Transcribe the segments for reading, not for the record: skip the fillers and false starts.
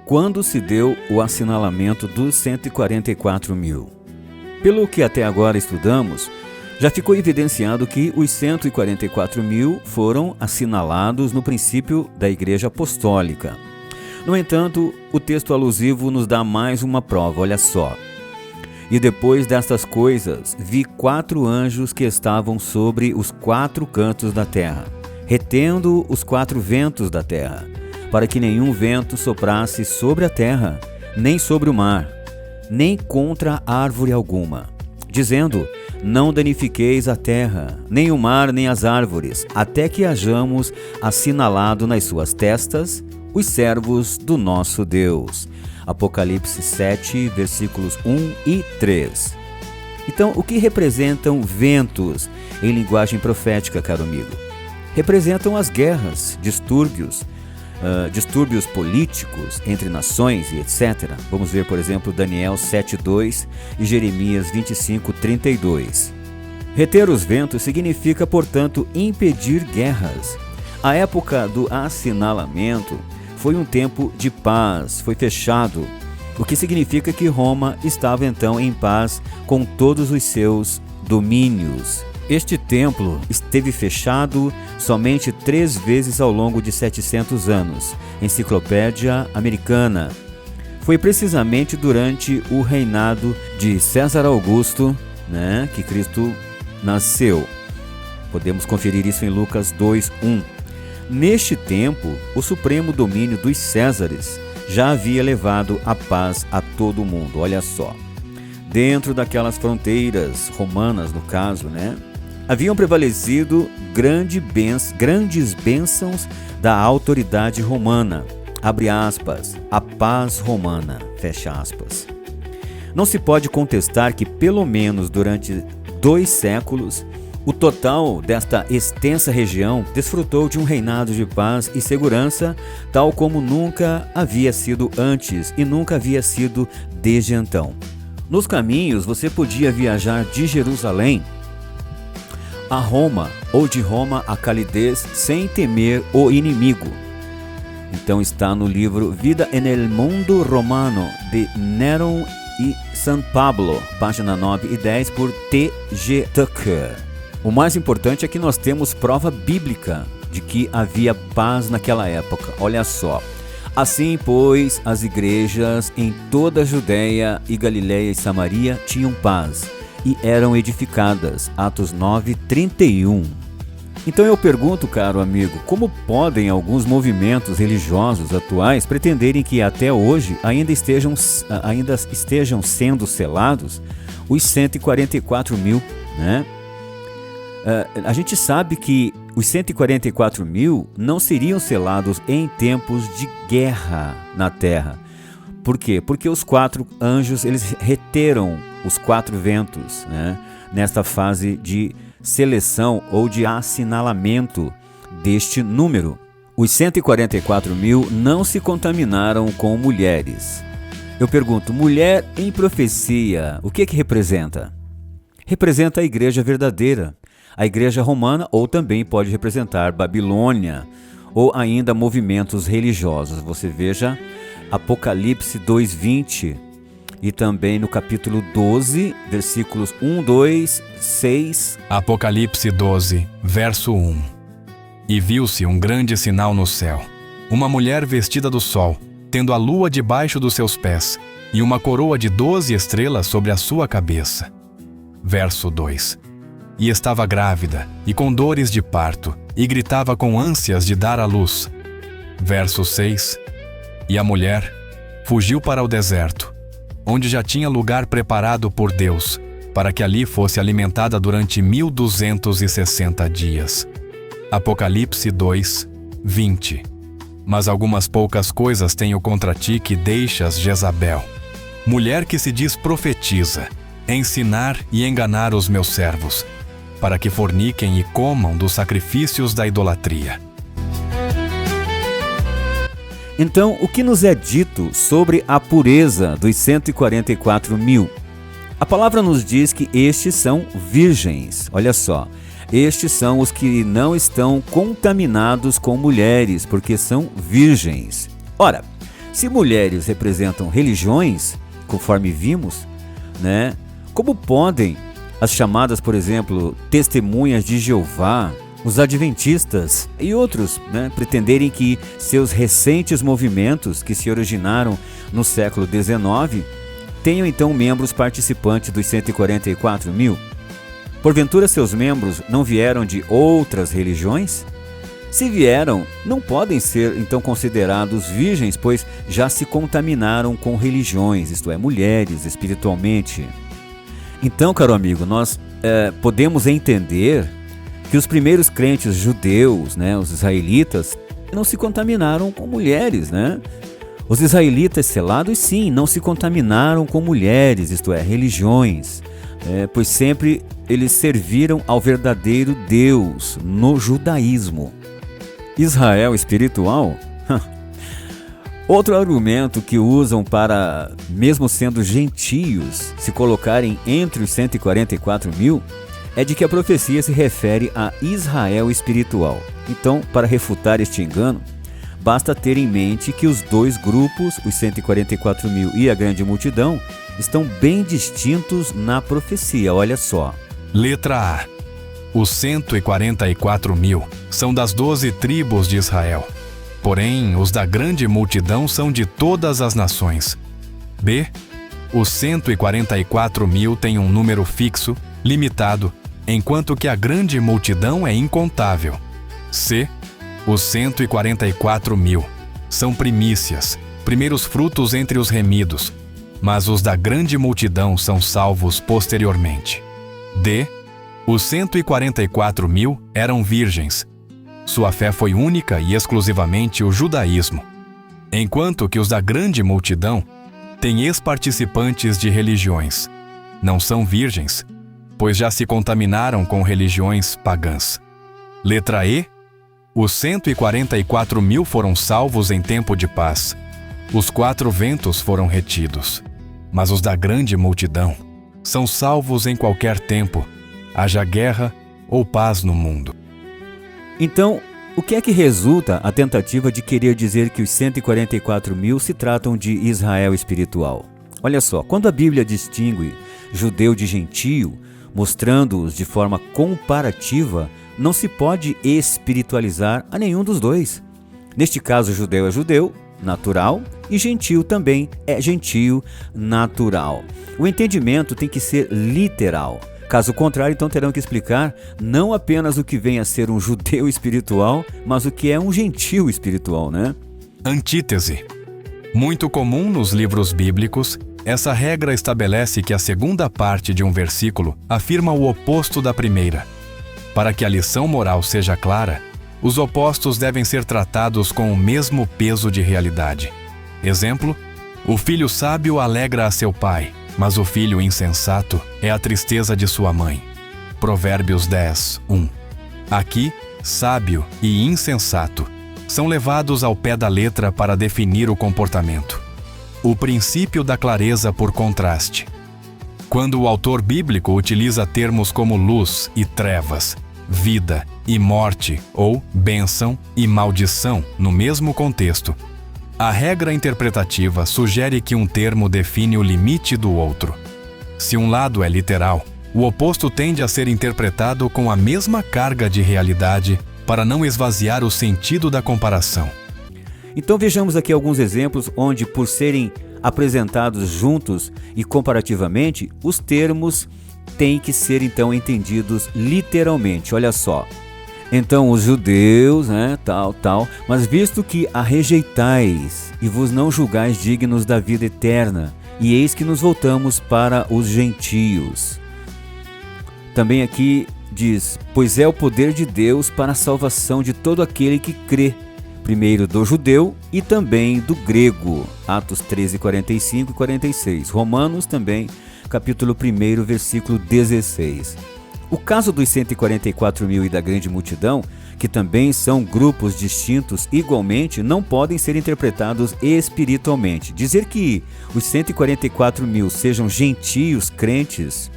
quando se deu o assinalamento dos 144 mil. Pelo que até agora estudamos, já ficou evidenciado que os 144 mil foram assinalados no princípio da Igreja Apostólica. No entanto, o texto alusivo nos dá mais uma prova, olha só. E depois destas coisas, vi 4 anjos que estavam sobre os 4 cantos da terra, retendo os 4 ventos da terra, para que nenhum vento soprasse sobre a terra, nem sobre o mar, nem contra árvore alguma, dizendo: não danifiqueis a terra, nem o mar, nem as árvores, até que hajamos assinalado nas suas testas os servos do nosso Deus. Apocalipse 7, versículos 1 e 3. Então, o que representam ventos em linguagem profética, caro amigo? Representam as guerras, distúrbios políticos entre nações e etc. Vamos ver, por exemplo, Daniel 7:2 e Jeremias 25:32. Reter os ventos significa, portanto, impedir guerras. A época do assinalamento foi um tempo de paz, foi fechado, o que significa que Roma estava então em paz com todos os seus domínios. Este templo esteve fechado somente 3 vezes ao longo de 700 anos. Enciclopédia Americana. Foi precisamente durante o reinado de César Augusto, que Cristo nasceu. Podemos conferir isso em Lucas 2:1. Neste tempo, o supremo domínio dos Césares já havia levado a paz a todo o mundo. Olha só. Dentro daquelas fronteiras romanas, no caso, haviam prevalecido grandes bênçãos da autoridade romana. Abre aspas, a paz romana, fecha aspas. Não se pode contestar que, pelo menos durante 2 séculos, o total desta extensa região desfrutou de um reinado de paz e segurança, tal como nunca havia sido antes e nunca havia sido desde então. Nos caminhos, você podia viajar de Jerusalém a Roma ou de Roma a Calidez sem temer o inimigo. Então está no livro Vida en el Mundo Romano, de Neron e San Pablo, página 9 e 10, por T.G. Tucker. O mais importante é que nós temos prova bíblica de que havia paz naquela época. Olha só. Assim, pois, as igrejas em toda a Judéia e Galiléia e Samaria tinham paz e eram edificadas. Atos 9:31. Então eu pergunto, caro amigo, como podem alguns movimentos religiosos atuais pretenderem que até hoje ainda estejam sendo selados os 144 mil, A gente sabe que os 144 mil não seriam selados em tempos de guerra na terra. Por quê? Porque os 4 anjos, eles reteram os 4 ventos, nesta fase de seleção ou de assinalamento deste número. Os 144 mil não se contaminaram com mulheres. Eu pergunto, mulher em profecia, o que representa? Representa a igreja verdadeira, a igreja romana, ou também pode representar Babilônia, ou ainda movimentos religiosos. Você veja Apocalipse 2:20 e também no capítulo 12, versículos 1, 2, 6. Apocalipse 12, verso 1. E viu-se um grande sinal no céu, uma mulher vestida do sol, tendo a lua debaixo dos seus pés, e uma coroa de 12 estrelas sobre a sua cabeça. Verso 2. E estava grávida, e com dores de parto, e gritava com ânsias de dar à luz. Verso 6. E a mulher fugiu para o deserto, onde já tinha lugar preparado por Deus, para que ali fosse alimentada durante 1260 dias. Apocalipse 2, 20. Mas algumas poucas coisas tenho contra ti que deixas Jezabel, mulher que se diz profetiza, ensinar e enganar os meus servos, para que forniquem e comam dos sacrifícios da idolatria. Então, o que nos é dito sobre a pureza dos 144 mil? A palavra nos diz que estes são virgens. Olha só, estes são os que não estão contaminados com mulheres, porque são virgens. Ora, Se mulheres representam religiões, conforme vimos, né, como podem as chamadas, por exemplo, testemunhas de Jeová, os adventistas e outros, né, pretenderem que seus recentes movimentos, que se originaram no século XIX, tenham então membros participantes dos 144 mil? Porventura seus membros não vieram de outras religiões? Se vieram, não podem ser então considerados virgens, pois já se contaminaram com religiões, isto é, mulheres, espiritualmente. Então, caro amigo, nós podemos entender que os primeiros crentes judeus, né, os israelitas, não se contaminaram com mulheres, né? Os israelitas selados, sim, não se contaminaram com mulheres, isto é, religiões, pois sempre eles serviram ao verdadeiro Deus no judaísmo. Israel espiritual? Outro argumento que usam para, mesmo sendo gentios, se colocarem entre os 144 mil, é de que a profecia se refere a Israel espiritual. Então, para refutar este engano, basta ter em mente que os dois grupos, os 144 mil e a grande multidão, estão bem distintos na profecia, olha só. Letra A. Os 144 mil são das 12 tribos de Israel. Porém, os da grande multidão são de todas as nações. B. Os 144 mil têm um número fixo, limitado, enquanto que a grande multidão é incontável. C. Os 144 mil são primícias, primeiros frutos entre os remidos, mas os da grande multidão são salvos posteriormente. D. Os 144 mil eram virgens. Sua fé foi única e exclusivamente o judaísmo, enquanto que os da grande multidão têm ex-participantes de religiões. Não são virgens, pois já se contaminaram com religiões pagãs. Letra E. Os 144 mil foram salvos em tempo de paz. Os 4 ventos foram retidos. Mas os da grande multidão são salvos em qualquer tempo, haja guerra ou paz no mundo. Então, o que é que resulta a tentativa de querer dizer que os 144 mil se tratam de Israel espiritual? Olha só, quando a Bíblia distingue judeu de gentio, mostrando-os de forma comparativa, não se pode espiritualizar a nenhum dos dois. Neste caso, judeu é judeu, natural, e gentio também é gentio, natural. O entendimento tem que ser literal. Caso contrário, então terão que explicar não apenas o que vem a ser um judeu espiritual, mas o que é um gentio espiritual, né? Antítese. Muito comum nos livros bíblicos, essa regra estabelece que a segunda parte de um versículo afirma o oposto da primeira. Para que a lição moral seja clara, os opostos devem ser tratados com o mesmo peso de realidade. Exemplo: o filho sábio alegra a seu pai, mas o filho insensato é a tristeza de sua mãe. Provérbios 10, 1. Aqui, sábio e insensato são levados ao pé da letra para definir o comportamento. O princípio da clareza por contraste. Quando o autor bíblico utiliza termos como luz e trevas, vida e morte ou bênção e maldição no mesmo contexto, a regra interpretativa sugere que um termo define o limite do outro. Se um lado é literal, o oposto tende a ser interpretado com a mesma carga de realidade para não esvaziar o sentido da comparação. Então vejamos aqui alguns exemplos onde, por serem apresentados juntos e comparativamente, os termos têm que ser então entendidos literalmente. Olha só. Então os judeus, tal, mas visto que a rejeitais e vos não julgais dignos da vida eterna, e eis que nos voltamos para os gentios. Também aqui diz, pois é o poder de Deus para a salvação de todo aquele que crê, primeiro do judeu e também do grego. Atos 13, 45 e 46. Romanos também, capítulo 1, versículo 16. O caso dos 144 mil e da grande multidão, que também são grupos distintos igualmente, não podem ser interpretados espiritualmente. Dizer que os 144 mil sejam gentios crentes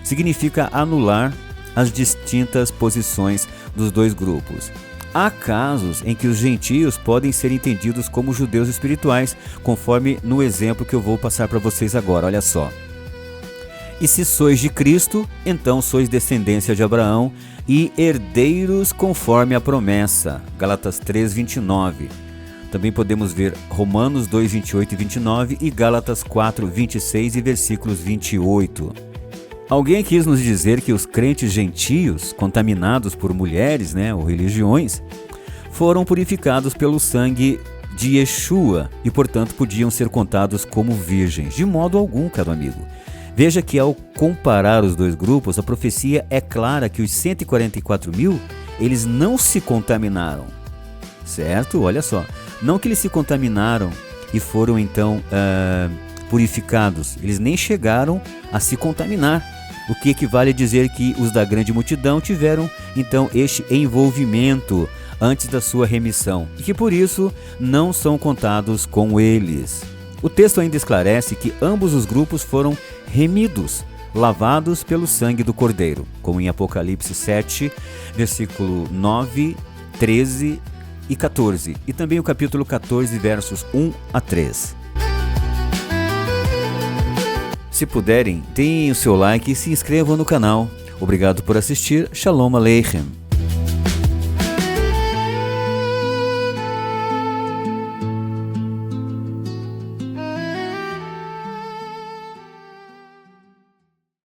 significa anular as distintas posições dos dois grupos. há casos em que os gentios podem ser entendidos como judeus espirituais, conforme no exemplo que eu vou passar para vocês agora. Olha só. E se sois de Cristo, então sois descendência de Abraão e herdeiros conforme a promessa. Gálatas 3, 29. Também podemos ver Romanos 2, 28 e 29 e Gálatas 4, 26 e versículos 28. Alguém quis nos dizer que os crentes gentios, contaminados por mulheres, ou religiões, foram purificados pelo sangue de Yeshua e, portanto, podiam ser contados como virgens. De modo algum, caro amigo. Veja que ao comparar os dois grupos, a profecia é clara que os 144 mil, eles não se contaminaram, certo? Olha só, não que eles se contaminaram e foram então purificados, eles nem chegaram a se contaminar, o que equivale a dizer que os da grande multidão tiveram então este envolvimento antes da sua remissão e que por isso não são contados com eles. O texto ainda esclarece que ambos os grupos foram remidos, lavados pelo sangue do Cordeiro, como em Apocalipse 7, versículo 9, 13 e 14, e também o capítulo 14, versos 1 a 3. Se puderem, deem o seu like e se inscrevam no canal. Obrigado por assistir. Shalom Aleichem.